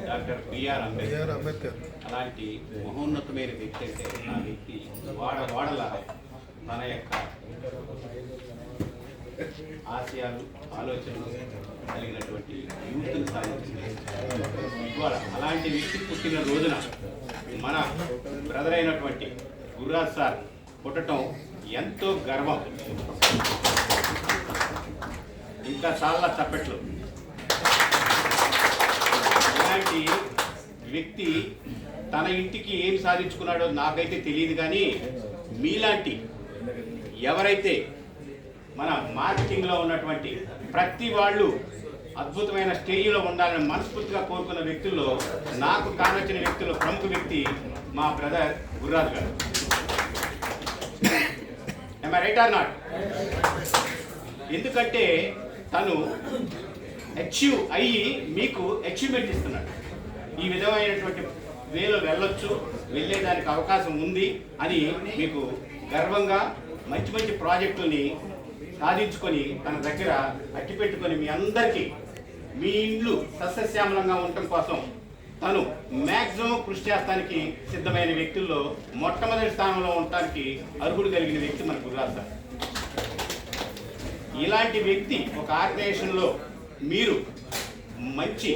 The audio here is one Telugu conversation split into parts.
డాక్టర్ బిఆర్ అంబేద్కర్ అలాంటి మహోన్నతమైన వ్యక్తి అయితే ఆ వ్యక్తి వాడల తన యొక్క ఆశయాలు ఆలోచనలు కలిగినటువంటి యూత్ని సాధించింది. ఇవాళ అలాంటి వ్యక్తి పుట్టిన రోజున మన బ్రదర్ అయినటువంటి గుర్రాజ్ సార్ పుట్టడం ఎంతో గర్వం. ఇంకా చాలా చప్పట్లు. ఇలాంటి వ్యక్తి తన ఇంటికి ఏం సాధించుకున్నాడో నాకైతే తెలియదు, కానీ మీలాంటి ఎవరైతే మన మార్కెటింగ్లో ఉన్నటువంటి ప్రతి వాళ్ళు అద్భుతమైన స్టేజ్లో ఉండాలని మనస్ఫూర్తిగా కోరుకున్న వ్యక్తుల్లో నాకు కానొచ్చిన వ్యక్తుల్లో ప్రముఖ వ్యక్తి మా బ్రదర్ గుర్రాజ్ గారు. am I right or not? ఎందుకంటే తను అచీవ్ అయ్యి మీకు అచీవ్మెంట్ ఇస్తున్నాడు. ఈ విధమైనటువంటి వేలో వెళ్ళొచ్చు, వెళ్ళేదానికి అవకాశం ఉంది అని మీకు గర్వంగా మంచి మంచి ప్రాజెక్టుల్ని సాధించుకొని తన దగ్గర అట్టి పెట్టుకొని మీ అందరికీ మీ ఇండ్లు సస్యశ్యామలంగా ఉండటం కోసం తను మ్యాక్సిమం కృషి చేస్తానికి సిద్ధమైన వ్యక్తుల్లో మొట్టమొదటి స్థానంలో ఉండటానికి అర్హుడు కలిగిన వ్యక్తి మన గుర్రాజ్ సార్. ఇలాంటి వ్యక్తి ఒక ఆర్గనైజేషన్లో మీరు మంచి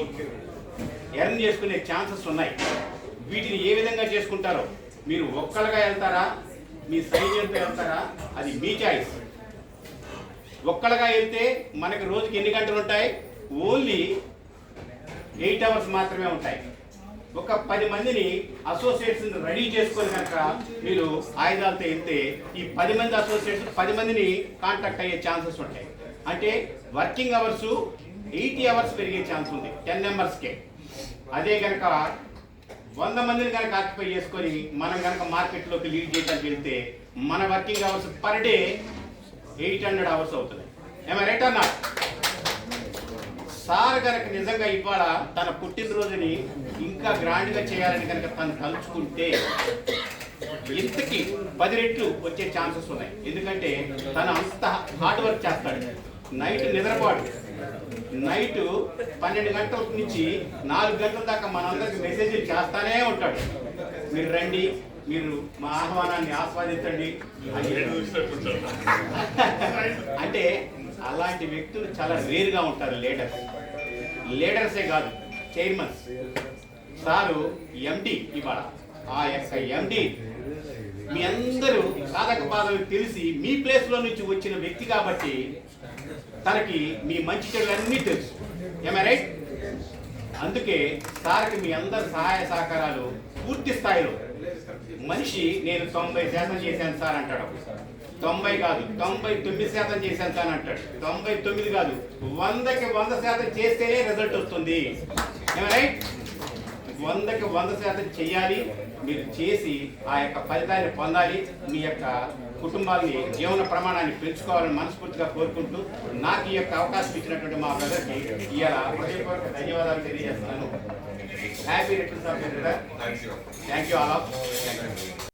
ఎర్న్ చేసుకునే ఛాన్సెస్ ఉన్నాయి. వీటిని ఏ విధంగా చేసుకుంటారో, మీరు ఒక్కళ్ళగా వెళ్తారా మీ సైన్యంతో వెళ్తారా అది మీ చాయిస్. ఒక్కళ్ళగా వెళ్తే మనకి రోజుకి ఎన్ని గంటలు ఉంటాయి? ఓన్లీ 8 అవర్స్ మాత్రమే ఉంటాయి. ఒక 10 మందిని అసోసియేట్స్ రెడీ చేసుకొని కనుక మీరు ఆయుధాలతో వెళ్తే ఈ 10 మంది అసోసియేట్స్ 10 మందిని కాంటాక్ట్ అయ్యే ఛాన్సెస్ ఉంటాయి. అంటే వర్కింగ్ అవర్స్ 80 అవర్స్ పెరిగే ఛాన్స్ ఉంది 10 మెంబర్స్కే. అదే కనుక 100 మందిని కనుక ఆక్యుపై చేసుకొని మనం కనుక మార్కెట్లోకి లీడ్ చేయడానికి వెళ్తే మన working hours per day 800 hours అవుతుంది. ఏమో రైట్ అన్నా? సార్ కనుక నిజంగా ఇవాళ తన పుట్టినరోజుని ఇంకా గ్రాండ్గా చేయాలని కనుక తను తలుచుకుంటే ఇంతకి 10 రెట్లు వచ్చే ఛాన్సెస్ ఉన్నాయి. ఎందుకంటే తను అంత హార్డ్ వర్క్ చేస్తాడు. నైట్ నిద్రపాడు. నైట్ 12 గంటల నుంచి 4 గంటల దాకా మనందరికి మెసేజ్లు చేస్తానే ఉంటాడు. మీరు రండి, మీరు మా ఆహ్వానాన్ని ఆస్వాదించండి అని. అంటే అలాంటి వ్యక్తులు చాలా రేరుగా ఉంటారు. లీడర్సే కాదు, చైర్మన్స్. సారు ఎండి. ఇవాళ ఆ యొక్క ఎండి మీ అందరూ సాధక బాధలు తెలిసి మీ ప్లేస్లో నుంచి వచ్చిన వ్యక్తి కాబట్టి తనకి మీ మంచి చెడులు అన్నీ తెలుసు. ఏమై రైట్? అందుకే సార్కి మీ అందరి సహాయ సహకారాలు పూర్తి స్థాయిలో. మనిషి నేను 90% చేశాను సార్ అంటాడు. 90 కాదు 99% చేశాను సార్ అంటాడు. 99 కాదు 100కి 100% చేస్తేనే రిజల్ట్ వస్తుంది. ఏమై రైట్? 100కి 100% చేయాలి. మీరు చేసి ఆ యొక్క ఫలితాన్ని పొందాలి. మీ యొక్క కుటుంబాన్ని జీవన ప్రమాణాన్ని పెంచుకోవాలని మనస్ఫూర్తిగా కోరుకుంటూ నాకు ఈ యొక్క అవకాశం ఇచ్చినటువంటి మా బ్రదర్కి ఇవాళ హృదయపూర్వక ధన్యవాదాలు తెలియజేస్తున్నాను. Happy returns of the day. Thank you all of.